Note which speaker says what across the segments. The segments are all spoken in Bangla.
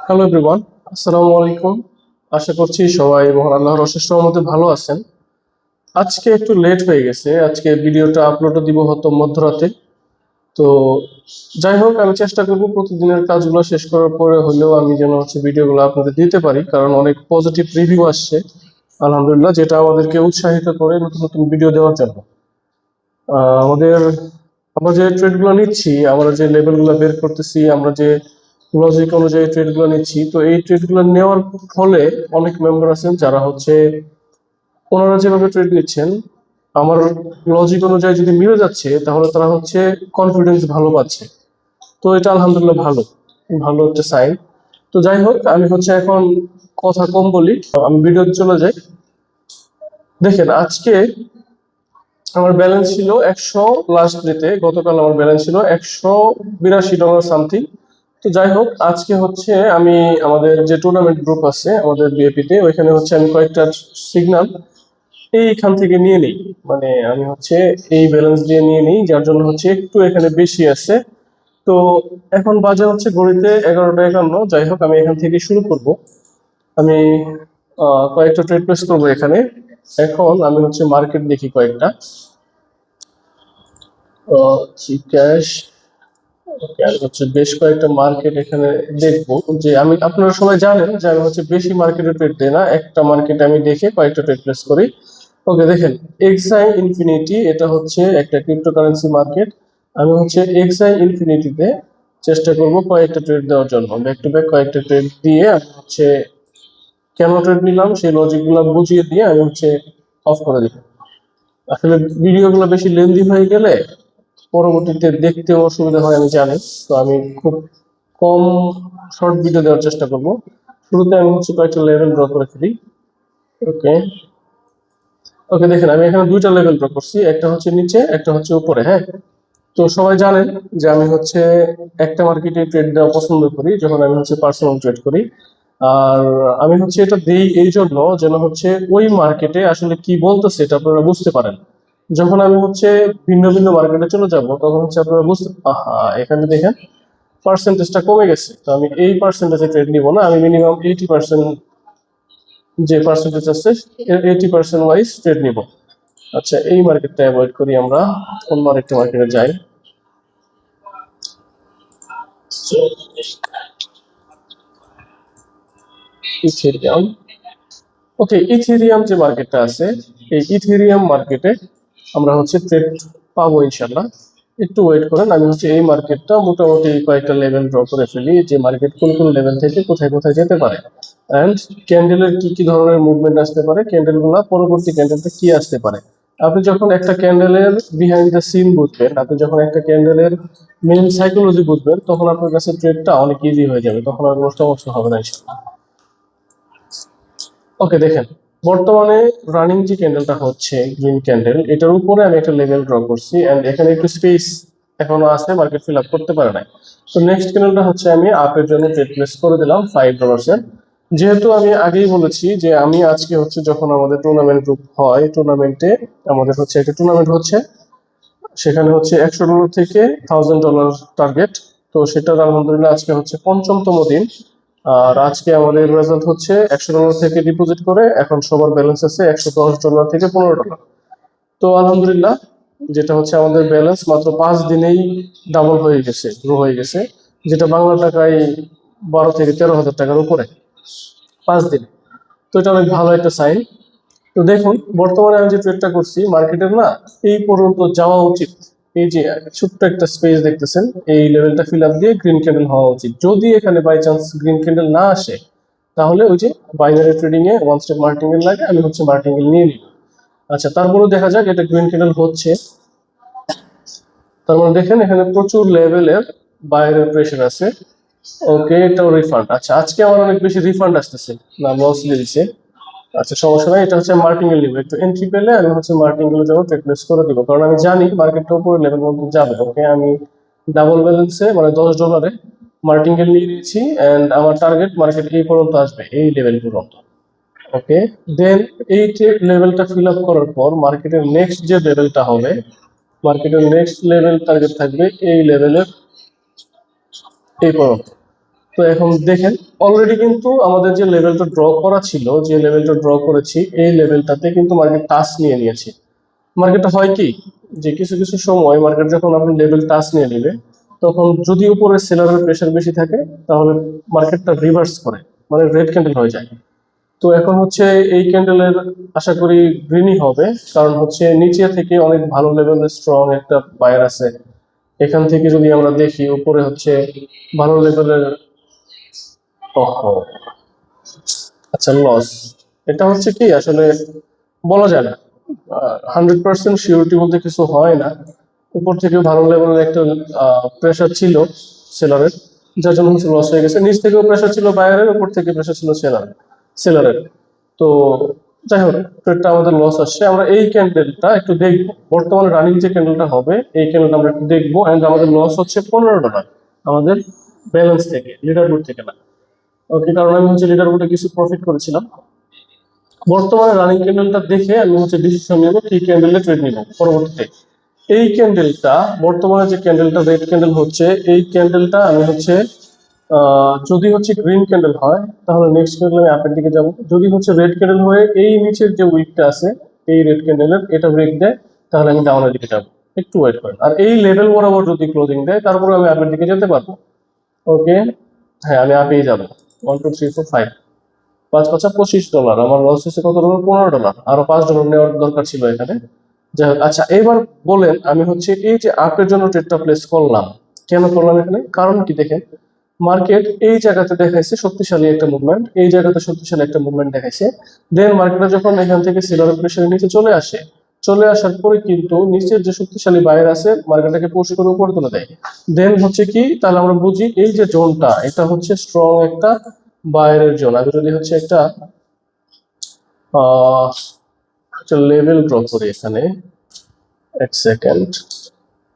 Speaker 1: হ্যালো এভরিওয়ান, আসসালামু আলাইকুম। আশা করছি সবাই মহান আল্লাহর অশেষ রহমতে ভালো আছেন। আজকে একটু লেট হয়ে গেছে, আজকে ভিডিওটা আপলোড দিব হয়তো মধ্যরাতে। তো যাই হোক, আমি চেষ্টা করব প্রতিদিনের কাজগুলো শেষ করার পরে হলেও আমি যেন ভিডিওগুলো আপনাদের দিতে পারি, কারণ অনেক পজিটিভ রিভিউ আসছে আলহামদুলিল্লাহ, যেটা আমাদেরকে উৎসাহিত করে নতুন নতুন ভিডিও দেওয়ার জন্য। আমাদের আমরা যে ট্রেডগুলো নিচ্ছি, আমরা যে লেভেলগুলো বের করতেছি, আমরা যে লজিক অনুযায়ী ট্রেডগুলো নিচ্ছি, তো এই ট্রেডগুলো নেওয়ার ফলে অনেক মেম্বার আছেন যারা ওনারা যেভাবে ট্রেড নিচ্ছেন, আমার লজিক অনুযায়ী যদি মিলে যাচ্ছে, তাহলে তারা কনফিডেন্স ভালো পাচ্ছে। তো এটা আলহামদুলিল্লাহ ভালো, ভালো একটা সাইন। তো যাই হোক, আমি এখন কথা কম বলি, আমি ভিডিওতে চলে যাই। দেখেন, আজকে আমার ব্যালেন্স ছিল 100, লাস্ট ডেতে গতকাল আমার ব্যালেন্স ছিল $182 সামথিং। তো যাই হোক, আজকে আমি আমাদের যে টুর্নামেন্ট গ্রুপ আছে আমাদের বিএপি তে, ওইখানে আমি কয়েকটা সিগন্যাল এইখান থেকে নিয়ে নিই। মানে আমি এই ব্যালেন্স দিয়ে নিয়ে নিই, যার জন্য একটু এখানে বেশি আছে। তো এখন বাজে ঘড়িতে 11টা 51। যাই হোক, আমি এখান থেকে শুরু করব। আমি কয়েকটা ট্রেড প্লেস করবো এখানে। এখন আমি মার্কেট দেখি কয়েকটা। ক্যাশ, আর বেশ কয়েকটা মার্কেট এখানে দেখবো। যে আমি, আপনারা সবাই জানেন যে আমি বেশি মার্কেটে ট্রেড দিই না, একটা মার্কেটে আমি দেখে কয়েকটা ট্রেড প্লেস করি। ওকে, দেখেন, এক্সআই ইনফিনিটি, এটা একটা ক্রিপ্টোকারেন্সি মার্কেট। আমি এক্সআই ইনফিনিটিতে চেষ্টা করব কয়েকটা ট্রেড দেওয়ার জন্য, ব্যাক টু ব্যাক কয়েকটা ট্রেড দিয়ে আমি কেন ট্রেড নিলাম সেই লজিক গুলো বুঝিয়ে দিয়ে আমি অফ করে দিব। আসলে ভিডিওগুলো বেশি লেন্দি হয়ে গেলে পরবর্তীতে দেখতেও অসুবিধা হয়, আমি জানি। তো আমি খুব কম শর্ট ভিডিও দেওয়ার চেষ্টা করব। শুরুতে আমি কয়েকটা লেভেল ড্র করে ফেলি। ওকে, ওকে, দেখেন, আমি এখানে দুইটা লেভেল ড্র করছি, একটা নিচে, একটা উপরে। হ্যাঁ, তো সবাই জানেন যে আমি একটা মার্কেটে ট্রেড দেওয়া পছন্দ করি যখন আমি পার্সোনাল ট্রেড করি। আর আমি এটা দিই এই জন্য যেন ওই মার্কেটে আসলে কি বলতেছে এটা আপনারা বুঝতে পারেন। যখন আমি ভিন্ন ভিন্ন মার্কেটে চলে যাব, তখন আপনারা বুঝতে, আহা, এখানে দেখেন পার্সেন্টেজটা কমে গেছে। তো আমি এই পার্সেন্টেজে ট্রেড নিব না, আমি মিনিমাম 80% যে পার্সেন্টেজ আছে 80% ওয়াইজ ট্রেড নিব। আচ্ছা, এই মার্কেটটা অ্যাভয়েড করি, আমরা অন্য আরেকটা মার্কেটে যাই। ইথেরিয়াম। ওকে, ইথেরিয়াম যে মার্কেটটা আছে, এই ইথেরিয়াম মার্কেটে আমরা ট্রেড পাবো ইনশাল্লাহ। একটু ওয়েট করেন, আমি এই মার্কেটটা মোটামুটি কয়েকটা লেভেল ড্র করে ফেলি, যে মার্কেট কোন কোন লেভেল থেকে কোথায় কোথায় যেতে পারে, এন্ড ক্যান্ডেলের কি কি ধরনের মুভমেন্ট আসতে পারে, ক্যান্ডেল গুলা পরবর্তী ক্যান্ডেলটা কি আসতে পারে। আপনি যখন একটা ক্যান্ডেলের বিহাইন্ড দ্য সিন বুঝবেন, আপনি যখন একটা ক্যান্ডেলের মেইন সাইকোলজি বুঝবেন, তখন আপনার কাছে ট্রেডটা অনেক ইজি হয়ে যাবে, তখন আর কোনো সমস্যা হবে না ইনশাল্লাহ। ওকে, দেখেন, বর্তমানে রানিং যে ক্যান্ডেলটা গ্রিন ক্যান্ডেল, এটার উপরে আমি একটা লেভেল ড্র করছি, এন্ড এখানে একটু স্পেস এখনো আছে, মার্কেট ফিল আপ করতে পারে নাই। তো নেক্সট ক্যান্ডেলটা আমি আপের জন্য ট্রেড প্লেস করে দিলাম $5 এর। যেহেতু আমি আগেই বলেছি যে আমি আজকে যখন আমাদের টুর্নামেন্ট গ্রুপ হয়, টুর্নামেন্টে আমাদের একটা টুর্নামেন্ট সেখানে $100 থেকে $1000 টার্গেট। তো সেটার আলহামদুলিল্লাহ আজকে পঞ্চমতম দিন। আর আজকে আমাদের রেজাল্ট $100 থেকে ডিপোজিট করে এখন সবার ব্যালেন্স আছে $110 থেকে $15। তো আলহামদুলিল্লাহ, যেটা আমাদের ব্যালেন্স মাত্র 5 দিনেই ডাবল হয়ে গেছে, গ্রো হয়ে গেছে, যেটা বাংলা টাকায় 12 থেকে 13 হাজার টাকার উপরে 5 দিনে। তো এটা অনেক ভালো একটা সাইন। তো দেখুন, বর্তমানে আমি যে ট্রেডটা করছি, মার্কেটের না এই পর্যন্ত যাওয়া উচিত। এই যে ছোট্ট একটা স্পেস দেখতেছেন, এই লেভেলটা ফিল আপ দিয়ে গ্রিন ক্যান্ডেল হওয়া উচিত। যদি এখানে বাই চান্স গ্রিন ক্যান্ডেল না আসে, তাহলে ওই যে বাইনারি ট্রেডিং এ ওয়ান স্টেপ মার্টিঙ্গেল লাগে, আমি মার্টিঙ্গেল নিয়ে নিব। আচ্ছা, তারপরে দেখা যাক এটা গ্রিন ক্যান্ডেল হচ্ছে। তার মানে দেখেন, এখানে প্রচুর লেভেলের বাইরের প্রেশার আছে। ওকে, এটাও রিফান্ড। আচ্ছা, আজকে আমার অনেক বেশি রিফান্ড আসতেছে, না লস দিয়ে দিচ্ছে। আচ্ছা, সমস্যা নাই, এটা মার্টিঙ্গেল নিব। একটু এন্ট্রি পেলে আমি মার্টিঙ্গেলের জন্য ট্রেড প্লেস করে দিব, কারণ আমি জানি মার্কেটটা উপরে লেভেল মধ্যে যাবে। ওকে, আমি ডাবল ব্যালেন্সে মানে $10 মার্টিঙ্গেল নিয়ে নিয়েছি, এন্ড আমার টার্গেট মার্কেট এই পর্যন্ত আসবে, এই লেভেল পর্যন্ত। ওকে, দেন এই লেভেলটা ফিল আপ করার পর মার্কেটের নেক্সট যে লেভেলটা হবে, মার্কেটের নেক্সট লেভেল টার্গেট থাকবে এই লেভেলের এই পর্যন্ত। তো এখন দেখেন, অলরেডি কিন্তু আমাদের যে লেভেলটা ড্র করা ছিল, যে লেভেলটা ড্র করেছি, এই লেভেলটাতে কিন্তু মার্কেট টাচ নিয়ে নিয়েছে। মার্কেটটা হয় কি, যে কিছু কিছু সময় মার্কেট যখন আপনি লেভেল টাচ নিয়ে নেবে, তখন যদি উপরে সেলারের প্রেশার বেশি থাকে, তাহলে মার্কেটটা রিভার্স করে, মানে রেড ক্যান্ডেল হয়ে যায়। তো এখন হচ্ছে এই ক্যান্ডেলের আশা করি গ্রিনই হবে, কারণ হচ্ছে নিচে থেকে অনেক ভালো লেভেলের স্ট্রং একটা বায়ার আছে। এখান থেকে যদি আমরা দেখি, উপরে হচ্ছে ভালো লেভেলের, আচ্ছা লস, এটা হচ্ছে কি আসলে বলা যায় না, 100% সিউরিটি বলতে কিছু হয় না। উপর থেকে ভালো লেভেলের একটা প্রেশার ছিল সেলারের, যার জন্য হচ্ছে লস হয়ে গেছে। নিচ থেকেও প্রেশার ছিল বায়ারের, উপর থেকে প্রেশার ছিল সেলারের। তো যাই হোক, ট্রেডটা আমাদের লস আসছে। আমরা এই ক্যান্ডেলটা একটু দেখবো, বর্তমানে রানিং যে ক্যান্ডেলটা হবে এই ক্যান্ডেলটা আমরা একটু দেখবো। এন্ড আমাদের লস হচ্ছে $15, আমাদের ব্যালেন্স থেকে, লিডার বোর্ড থেকে না। ওকে, কারণ আমি হচ্ছে লিডার বোর্ডে কিছু প্রফিট করেছিলাম। বর্তমানে রানিং ক্যান্ডেলটা দেখে আমি হচ্ছে ডিসিশন নেব কি ক্যান্ডেলে ট্রেড নিব পরবর্তীতে। এই ক্যান্ডেলটা, বর্তমানে যে ক্যান্ডেলটা রেড ক্যান্ডেল হচ্ছে, এই ক্যান্ডেলটা আমি হচ্ছে যদি হচ্ছে গ্রিন ক্যান্ডেল হয়, তাহলে নেক্সট ক্যান্ডেল আমি আপের দিকে যাব। যদি হচ্ছে রেড ক্যান্ডেল হয়ে এই নিচের যে উইকটা আছে, এই রেড ক্যান্ডেলের এটা ব্রেক দেয়, তাহলে আমি ডাউনের দিকে যাব। একটু ওয়েট করেন। আর এই লেভেল বরাবর যদি ক্লোজিং দেয়, তারপরে আমি আপের দিকে যেতে পারবো। ওকে, হ্যাঁ আমি আপেই যাবো। 1 2 3 4 5, 5 5 $25। আমার লস হচ্ছে কত ডলার? $15। আরো $5 নেওয়ার দরকার ছিল এখানে। যাই হোক, আচ্ছা এবার বলেন, আমি হচ্ছে এই যে আপের জন্য ট্রেডটা প্লেস করলাম, কেন করলাম এখানে? কারণ কি দেখেন, মার্কেট এই জায়গাতে দেখাইছে শক্তিশালী একটা মুভমেন্ট, এই জায়গাতে শক্তিশালী একটা মুভমেন্ট দেখাইছে। দেন মার্কেটে যখন এখান থেকে সেলারের প্রেশারের নিচে চলে আসে, চলে আসার পরে কিন্তু নিচের যে শক্তিশালী বায়ার আছে মার্কেটটাকে পুশ করে উপরে তুলে দেয়। দেন হচ্ছে কি, তাহলে আমরা বুঝি এই যে জোনটা, এটা হচ্ছে স্ট্রং একটা বায়ারের জোন। আমি যদি হচ্ছে একটা লেভেল ড্র করি এখানে, এক সেকেন্ড,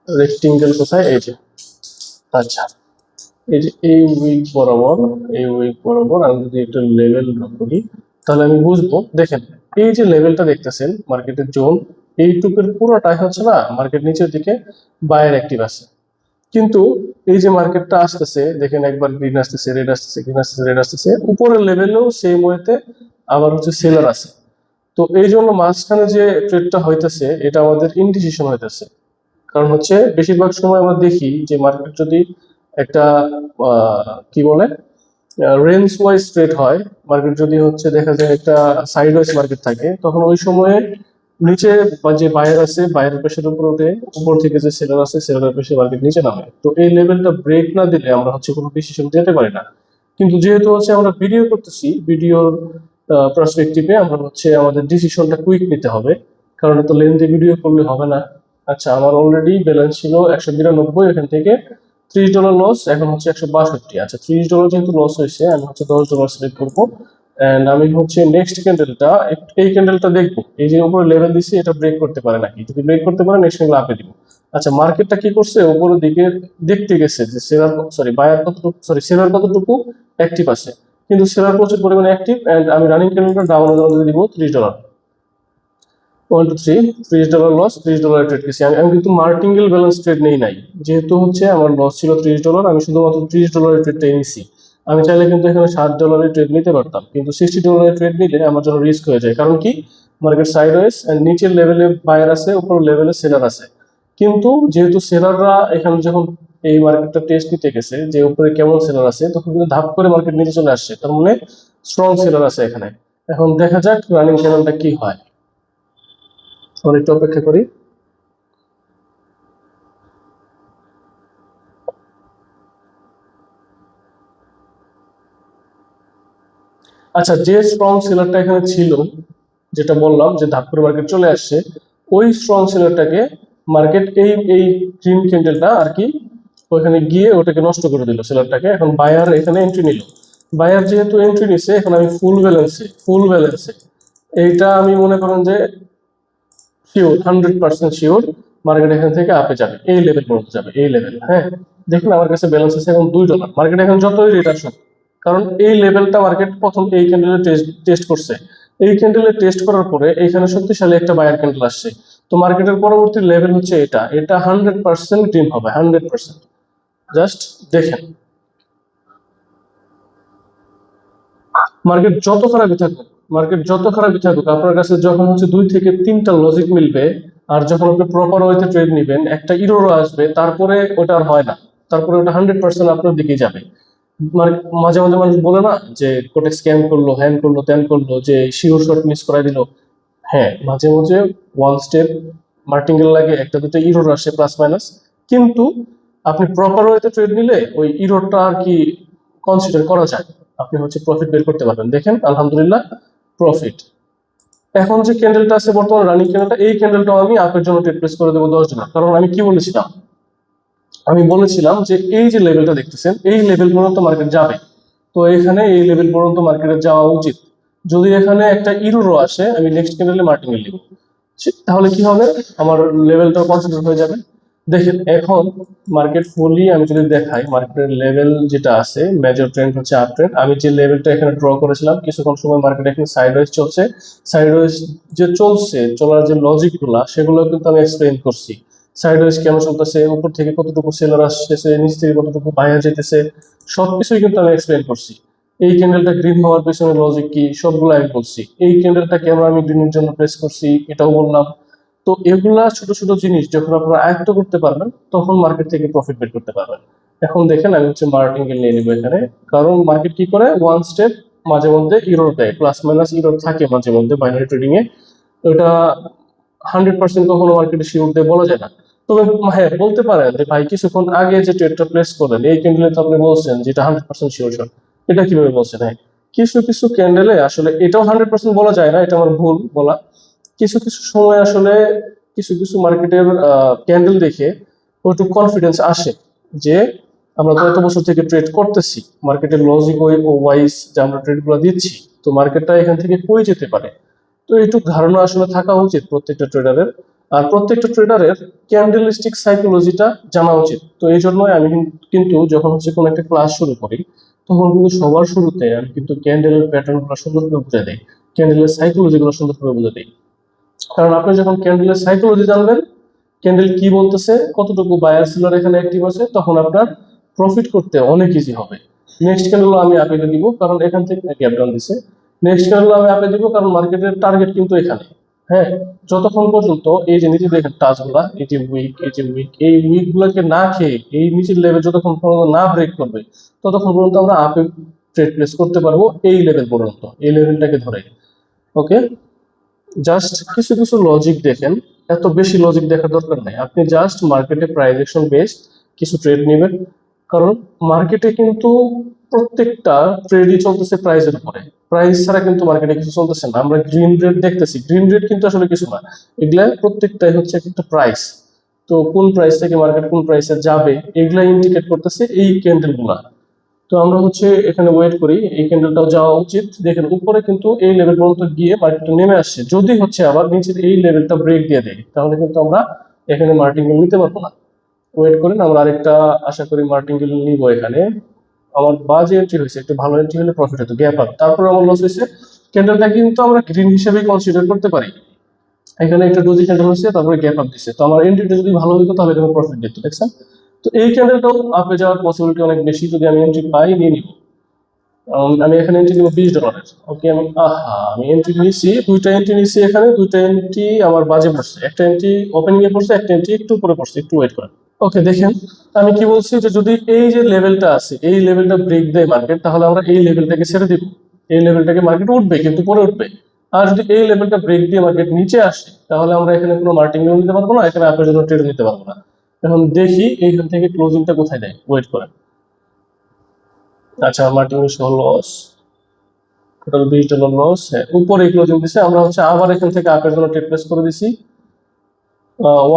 Speaker 1: রেক্টেঙ্গেল কোথায়, এই যে, আচ্ছা এই যে এই উইক বরাবর, এই উইক বরাবর আমি যদি একটা লেভেল ড্র করি, তাহলে আমি বুঝবো। দেখেন এই যে লেভেলটা দেখতেছেন মার্কেটের জোন, এইটুকুর পুরোটাই হচ্ছে না মার্কেট নিচের দিকে বায়ার অ্যাক্টিভ আছে। কিন্তু এই যে মার্কেটটা আসতেছে, দেখেন একবার গ্রিন আসতেছে, রেড আসতেছে, গ্রিন আসতেছে, রেড আসতেছে, উপরের লেভেলেও সেম ওয়েতে আবার হচ্ছে সেলার আছে। তো এই জন্য মাঝখানে যে ট্রেডটা হইতেছে, এটা আমাদের ইনডিসিশন হইতেছে। কারণ হচ্ছে বেশিরভাগ সময় আমরা দেখি যে মার্কেট যদি একটা কি বলে রেঞ্জ ওয়াইজ ট্রেড হয়, মার্কেট যদি হচ্ছে দেখা যায় একটা সাইড ওয়াইজ মার্কেট থাকে, তখন ওই সময়ে নিচে যে বায়ার আছে বায়ারের প্রেশার উপর ওঠে, উপর থেকে যে সেলার আছে সেলারের প্রেশার মার্কেট নিচে নামে। তো এই লেভেলটা ব্রেক না দিলে আমরা হচ্ছে কোনো ডিসিশন দিতে পারি না। কিন্তু যেহেতু হচ্ছে আমরা ভিডিও করতেছি, ভিডিওর পার্সপেক্টিভে আমরা হচ্ছে আমাদের ডিসিশনটা কুইক নিতে হবে, কারণ এত লেন্থি ভিডিও করলে হবে না। আচ্ছা, আমার অলরেডি ব্যালেন্স ছিল 192, এখান থেকে $30 লস, এখন হচ্ছে 162। আচ্ছা, $30 যেহেতু লস হয়েছে, আমি হচ্ছে $10 সিলেক্ট করবো। এন্ড আমি হচ্ছে নেক্সট ক্যান্ডেলটা, এই ক্যান্ডেলটা দেখবো, এই যে উপরে লেভেল দিছি এটা ব্রেক করতে পারে নাকি। যদি ব্রেক করতে পারে, নেক্সট ক্যান্ডেল আপে দিব। আচ্ছা, মার্কেটটা কি করছে, উপরের দিকে দেখতে গেছে যে সেলার, সরি বায়ার কতটুকু, সরি সেলার কতটুকু অ্যাক্টিভ আছে। কিন্তু সেলার প্রচুর পরিমাণে অ্যাক্টিভ। এন্ড আমি রানিং ক্যান্ডেলটা ডাউনের জন্য দিব $30। 1 2 3, $30 লস, $30 ট্রেড গেছি। আমি কিন্তু মার্টিঙ্গেল ব্যালেন্স ট্রেড নেই নাই, যেহেতু হচ্ছে আমার লস ছিল $30, আমি শুধুমাত্র $30 ট্রেডটাই নিছি। আমি চাইলে কিন্তু এখানে $60 ট্রেড নিতে পারতাম, কিন্তু $60 ট্রেড নিলে আমার জন্য রিস্ক হয়ে যায়। কারণ কি, মার্কেট সাইডওয়েজ, নিচের লেভেলে বায়ার আছে, উপর লেভেলে সেলার আছে। কিন্তু যেহেতু সেলাররা এখানে যখন এই মার্কেটটা টেস্ট নিতে গেছে যে উপরে কেমন সেলার আছে, তখন কিন্তু ধাপ করে মার্কেট নিচে চলে আসছে, তার মানে স্ট্রং সেলার আছে এখানে। এখন দেখা যাক রানিং চ্যানেলটা কি হয়। আমরা একটু অপেক্ষা করি। আচ্ছা, যে স্ট্রং সেলারটা এখানে ছিল, যেটা বললাম যে ধাপ করে মার্কেট চলে আসছে, ওই স্ট্রং সেলারটাকে মার্কেট এই এই গ্রিন ক্যান্ডেলটা আর কি ওইখানে গিয়ে ওটাকে নষ্ট করে দিল সেলারটাকে। এখন বায়ার এখানে এন্ট্রি নিল। বায়ার যেহেতু এন্ট্রি নিছে, এখন আমি ফুল ব্যালেন্সে এইটা আমি মনে করেন যে শিওর, 100% শিওর মার্কেট এখান থেকে আপে যাবে, এই লেভেল পর্যন্ত যাবে, এই লেভেল। হ্যাঁ, দেখুন আমার কাছে ব্যালেন্স আছে এখন $2। মার্কেট এখন যতই রেট আসুক, কারণ এই লেভেলটা মার্কেট প্রথম এই ক্যান্ডেলে টেস্ট করছে। এই ক্যান্ডেলে টেস্ট করার পরে এইখানে শক্তিশালী একটা বায়ার ক্যান্ডেল আসছে। তো মার্কেটের পরবর্তী লেভেল হচ্ছে এটা, এটা 100% গ্রিন হবে, 100%। জাস্ট দেখেন, মার্কেট যত খারাপই থাকুক, আপনার কাছে যখন হচ্ছে 2 থেকে 3টা লজিক মিলবে, আর যখন আপনি প্রপার ওয়েতে ট্রেড নেবেন, একটা ইরোরও আসবে, তারপরে ওটা আর হয় না, তারপরে ওটা 100% আপনার দিকে যাবে। মানে মাঝে মাঝে মানুষ বলে না যে কোটেক স্ক্যাম করলো, হ্যান করলো, ত্যান করলো, যে শিওর শট মিস করাই দিল। হ্যাঁ, মাঝে মাঝে ওয়ান স্টেপ মার্টিঙ্গেল লাগে, একটা দুটো ইরোর আসে প্লাস মাইনাস, কিন্তু আপনি প্রপার ওয়েতে ট্রেড নিলে ওই ইরোরটা আর কি কনসিডার করা যায়, আপনি হচ্ছে প্রফিট বের করতে পারবেন। দেখেন আলহামদুলিল্লাহ প্রফিট। এখন যে ক্যান্ডেলটা আছে বর্তমানে রানিং ক্যান্ডেলটা, এই ক্যান্ডেলটাও আমি আপের জন্য ট্রেড প্লেস করে দেবো 10 দিনের। কারণ আমি কি বলেছিলাম, আমি বলেছিলাম যে এই যে লেভেলটা দেখতেছেন, এই লেভেল পর্যন্ত মার্কেট যাবে। তো এখানে এই লেভেল পর্যন্ত মার্কেটে যাওয়া উচিত। যদি এখানে একটা ইরোরও আসে, আমি নেক্সট ক্যান্ডেলে মার্টিঙ্গেল নিব, তাহলে কি হবে, আমার লেভেলটা কনসিডার হয়ে যাবে। দেখেন এখন মার্কেট ফুলি আমি যদি দেখাই, মার্কেটের লেভেল যেটা আছে, মেজর ট্রেন্ড হচ্ছে আপ ট্রেন্ড। আমি যে লেভেলটা এখানে ড্র করেছিলাম, কিছুক্ষণ সময় মার্কেট এখানে সাইডওয়েজ চলছে, সাইডওয়েজ যে চলছে, চলার যে লজিক গুলা, সেগুলো কিন্তু আমি এক্সপ্লেইন করছি। সাইডওয়েজ কেন চলতেছে, উপর থেকে কতটুকু সেলার আসতেছে, নিচ থেকে কতটুকু বায়ার যেতেছে, সবকিছুই কিন্তু আমি এক্সপ্লেইন করছি। এই ক্যান্ডেলটা গ্রিন হওয়ার পেছনে লজিক কি, সবগুলো আমি বলছি। এই ক্যান্ডেলটাকে আমি গ্রিনের জন্য প্রেস করছি, এটাও বললাম। তো এগুলা ছোট ছোট জিনিস যখন আপনারা আয়ত্ত করতে পারবেন, তখন মার্কেট থেকে প্রফিট বের করতে পারবেন। এখন দেখেন আমি হচ্ছে মার্টিঙ্গেল নিয়ে নিবো এখানে। কারণ মার্কেট কি করে, ওয়ান স্টেপ মাঝে মধ্যে ইরোর দেয়, প্লাস মাইনাস ইরোর থাকে মাঝে মধ্যে বাইনারি ট্রেডিং এ। ওটা 100% কখনো মার্কেটে শিওর দিয়ে বলা যায় না। তবে হ্যাঁ, বলতে পারেন যে ভাই কিছুক্ষণ আগে যে ট্রেডটা প্লেস করলেন, এই ক্যান্ডেলে তো আপনি বলছেন যেটা 100% শিওর শট, এটা কিভাবে বলছেন? হ্যাঁ, কিছু কিছু ক্যান্ডেলে আসলে এটাও 100% বলা যায় না, এটা আমার ভুল বলা। কিছু কিছু সময় আসলে কিছু কিছু মার্কেটের ক্যান্ডেল দেখে একটু কনফিডেন্স আসে যে আমরা তো এত বছর থেকে ট্রেড করতেছি, মার্কেটের লজিক ওয়াইজ যে আমরা ট্রেড গুলো দিচ্ছি, তো মার্কেটটা এখান থেকে কই যেতে পারে। তো এইটুক ধারণা আসলে থাকা উচিত প্রত্যেকটা ট্রেডারের। আর প্রত্যেকটা ট্রেডারের ক্যান্ডেলিস্টিক সাইকোলজিটা জানা উচিত। তো এই জন্যই আমি কিন্তু যখন হচ্ছে কোনো একটা ক্লাস শুরু করি, তখন কিন্তু সবার শুরুতে আমি কিন্তু ক্যান্ডেলের প্যাটার্ন গুলো সুন্দর করে বুঝে দেই, ক্যান্ডেলের সাইকোলজি গুলো সুন্দর করে বুঝে দেই। কারণ আপনি যখন ক্যান্ডেলের সাইকোলজি জানবেন, ক্যান্ডেল কি বলতেছে, কতটুকু বায়ার সেলার এখানে অ্যাক্টিভ আছে, তখন আপনার প্রফিট করতে অনেক ইজি হবে। নেক্সট ক্যান্ডেল আমি আপে দিব, কারণ এখান থেকে গ্যাপ ডাউন দিছে। নেক্সট ক্যান্ডেল আমি আপে দিব, কারণ মার্কেটের টার্গেট কিন্তু এখানে। হ্যাঁ, যতক্ষণ পর্যন্ত এই যে নিচে দেখেন টাচ গুলা, এই যে উইক, এই যে উইক, এই উইক গুলাকে না খেয়ে এই নিচের লেভেল যতক্ষণ পর্যন্ত না ব্রেক করবে, ততক্ষণ পর্যন্ত আমরা আপে ট্রেড প্লেস করতে পারবো, এই লেভেল পর্যন্ত, এই লেভেলটাকে ধরে। ওকে, জাস্ট কিছু কিছু লজিক দেখেন, এত বেশি লজিক দেখার দরকার নাই। আপনি জাস্ট মার্কেটে প্রাইস অ্যাকশন বেসড কিছু ট্রেড নেবেন। কারণ মার্কেটে কিন্তু প্রত্যেকটা ট্রেডই চলতেছে প্রাইসের উপরে, প্রাইস ছাড়া কিন্তু মার্কেটে কিছু চলতেছে না। আমরা গ্রিন রেড দেখতেছি, গ্রিন রেড কিন্তু আসলে কিছু না, এগুলা প্রত্যেকটাই হচ্ছে একটা প্রাইস। তো কোন প্রাইস থেকে মার্কেট কোন প্রাইসে যাবে, এগুলা ইন্ডিকেট করতেছে এই ক্যান্ডেল গুলা। তো আমরা হচ্ছে এখানে ওয়েট করি, এই ক্যান্ডেলটাও যাওয়া উচিত। দেখেন উপরে কিন্তু এই লেভেল পর্যন্ত গিয়ে মার্কেটটা নেমে আসছে, যদি হচ্ছে আবার নিচের এই লেভেলটা ব্রেক দিয়ে দেয়, তাহলে কিন্তু আমরা এখানে মার্টিঙ্গেল নিতে পারবো না। ওয়েট করেন, আমরা আরেকটা আশা করি মার্টিঙ্গেল নিব এখানে। আমার বাজে এন্ট্রি হয়েছে, একটু ভালো এন্ট্রি হলে প্রফিট হতো, গ্যাপ আপ, তারপর আমার লস হয়েছে। ক্যান্ডেলটা কিন্তু আমরা গ্রিন হিসেবে কনসিডার করতে পারি। এখানে একটা ডোজি ক্যান্ডেল হচ্ছে, তারপরে গ্যাপ আপ দিচ্ছে, তো আমার এন্ট্রিটা যদি ভালো হতো তাহলে এখানে প্রফিট দিত, দেখছেন? তো এই ক্যান্ডেলটাও আপে যাওয়ার পসিবিলিটি অনেক বেশি, যদি আমি এন্ট্রি পাই নিয়ে নিব। আমি এখানে এন্ট্রি নিব $20। ওকে, আমি এন্ট্রি নিয়েছি, দুইটা এন্ট্রি নিয়েছি এখানে, দুইটা এন্ট্রি আমার বাজে পড়ছে, একটা এন্ট্রি ওপেনিং এ পড়ছে, একটা এন্ট্রি একটু উপরে পড়ছে, একটু ওয়েট করেন। ওকে, দেখেন আমি কি বলছি, যে যদি এই যে লেভেলটা আছে, এই লেভেলটা ব্রেক দেয় মার্কেট, তাহলে আমরা এই লেভেলটাকে ছেড়ে দিব, এই লেভেলটাকে মার্কেট উঠবে কিন্তু পরে উঠবে। আর যদি এই লেভেলটা ব্রেক দিয়ে মার্কেট নিচে আসে, তাহলে আমরা এখানে কোনো মার্টিঙ্গেল নিতে পারবো না, এখানে আপনার জন্য ট্রেড নিতে পারবো না। এখন দেখি এইখান থেকে ক্লোজিংটা কোথায় দেয়, ওয়েট করেন। আচ্ছা, মার্টিঙ্গেল সহ লস, টোটাল $20 লস। হ্যাঁ, উপরে ক্লোজিং দিছে, আমরা হচ্ছে আবার এখান থেকে আপের জন্য ট্রেড প্লেস করে দিছি।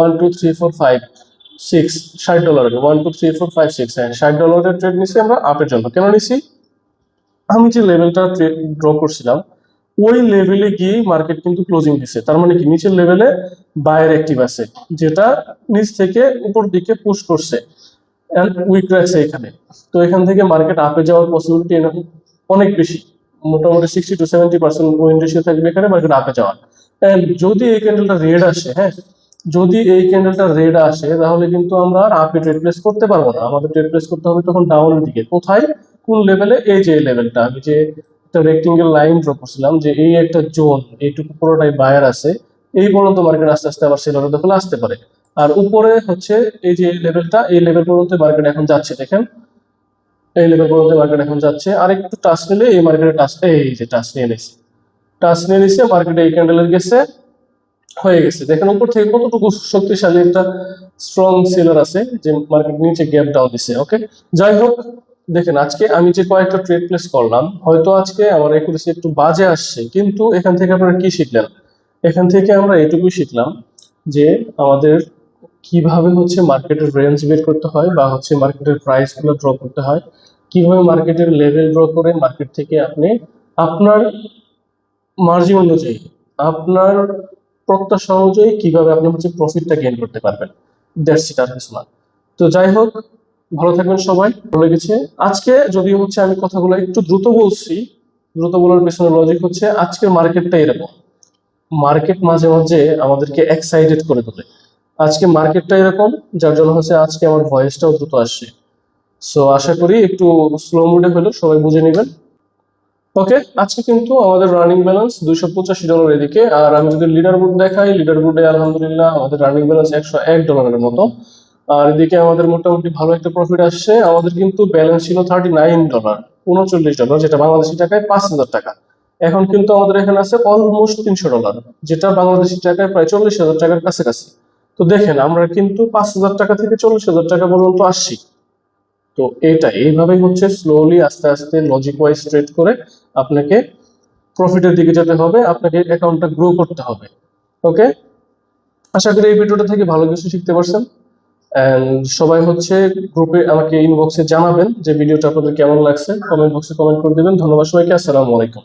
Speaker 1: 1 2 3 4 5 6, $60। 1 2 3 4 5 6, হ্যাঁ, $60 ট্রেড নিছি আমরা আপের জন্য। কেন নিছি, আমি যে লেভেলটা ট্রেড ড্র করছিলাম, ওই লেভেলে গিয়ে মার্কেট কিন্তু ক্লোজিং দিছে। তার মানে কি, নিচের লেভেলে বায়ার অ্যাক্টিভ আছে, যেটা নিচ থেকে উপর দিকে পুশ করছে, এন্ড উইক রাখছে এখানে। তো এখান থেকে মার্কেট আপে যাওয়ার পসিবিলিটি অনেক বেশি, মোটামুটি 60 to 70% উইন রেশিও থাকবে এখানে মার্কেট আপে যাওয়ার। এন্ড যদি এই ক্যান্ডেলটা রেড আসে, হ্যাঁ, যদি এই ক্যান্ডেলটা রেড আসে, তাহলে কিন্তু আমরা আর আপে ট্রেড প্লেস করতে পারবো না, আমাদের ট্রেড প্লেস করতে হবে তখন ডাউনের দিকে। কোথায়, কোন লেভেলে, এই যে লেভেলটা আমি যে একটা রেক্টেঙ্গেল লাইন ড্র করছিলাম যে এই একটা জোন, এইটুকু পুরোটাই বায়ার আছে, এই পর্যন্ত মার্কেট আস্তে আস্তে আবার সেলারের দখলে আসতে পারে। আর উপরে হচ্ছে এই যে লেভেলটা, এই লেভেল পর্যন্ত মার্কেট এখন যাচ্ছে, দেখেন এই লেভেল পর্যন্ত মার্কেট এখন যাচ্ছে। আর একটু টাচ নিলে এই মার্কেটে টাচ, এই যে টাচ নিয়ে নিচ্ছে, টাচ নিয়ে নিচ্ছে, মার্কেটে এই ক্যান্ডেলের গেছে, হয়ে গেছে। দেখেন উপর থেকে কতটুকু শক্তিশালী একটা স্ট্রং সেলার আছে যে মার্কেট নিচে গ্যাপ ডাউন দিছে। ওকে, যাই হোক, দেখেন আজকে আমি যে কয়েকটা ট্রেড প্লেস করলাম, হয়তো আজকে আমার একুরেসি একটু বাজে আসছে, কিন্তু এখান থেকে আপনারা কি শিখলেন? এখান থেকে আমরা এটুকুই শিখলাম যে আমাদের কিভাবে হচ্ছে মার্কেটের রেঞ্জ বের করতে হয়, বা হচ্ছে মার্কেটের প্রাইস গুলো ড্র করতে হয়, কিভাবে মার্কেটের লেভেল ড্র করে মার্কেট থেকে আপনি আপনার মার্জিন অনুযায়ী, আপনার প্রত্যাশা অনুযায়ী কিভাবে আপনি হচ্ছে প্রফিটটা গেইন করতে পারবেন। দ্যাটস ইট, আর কিছু না। তো যাই হোক, ভালো থাকবেন সবাই, ভালো লেগেছে। আজকে যদিও হচ্ছে আমি কথাগুলো একটু দ্রুত বলছি, দ্রুত বলার পেছনে লজিক হচ্ছে আজকের মার্কেটটা এরকম, মার্কেট মাঝে মাঝে আমাদেরকে এক্সাইটেড করে তোলে। আজকে মার্কেটটা এরকম, যার জন্য হচ্ছে আজকে আমার ভয়েসটাও দ্রুত আসছে। সো আশা করি একটু স্লো মুডে হলেও সবাই বুঝে নেবেন। ওকে, আজকে কিন্তু আমাদের রানিং ব্যালেন্স $285 এদিকে। আর আমি যদি লিডার বোর্ড দেখাই, লিডার বোর্ডে আলহামদুলিল্লাহ আমাদের রানিং ব্যালেন্স $101 মতো। আর এদিকে আমাদের মোটামুটি ভালো একটা প্রফিট আসছে। আমাদের কিন্তু ব্যালেন্স ছিল $39, $39, যেটা বাংলাদেশি টাকায় 5,000 টাকা। এখন কিন্তু আমাদের এখানে আছে অলমোস্ট $300, যেটা বাংলাদেশি টাকায় প্রায় 40,000 টাকার কাছাকাছি। তো দেখেন আমরা কিন্তু 5,000 টাকা থেকে 40,000 টাকা পর্যন্ত আসছি। তো এটা এইভাবেই হচ্ছে স্লোলি আস্তে আস্তে লজিক ওয়াইজ ট্রেড করে আপনাকে প্রফিটের দিকে যেতে হবে, আপনাকে অ্যাকাউন্টটা গ্রো করতে হবে। ওকে, আশা করি এই ভিডিওটা থেকে ভালো কিছু শিখতে পারছেন। এন্ড সবাই হচ্ছে গ্রুপে আমাকে ইনবক্সে জানাবেন যে ভিডিওটা আপনাদের কেমন লাগছে, কমেন্ট বক্সে কমেন্ট করে দিবেন। ধন্যবাদ সবাইকে, আসসালামু আলাইকুম।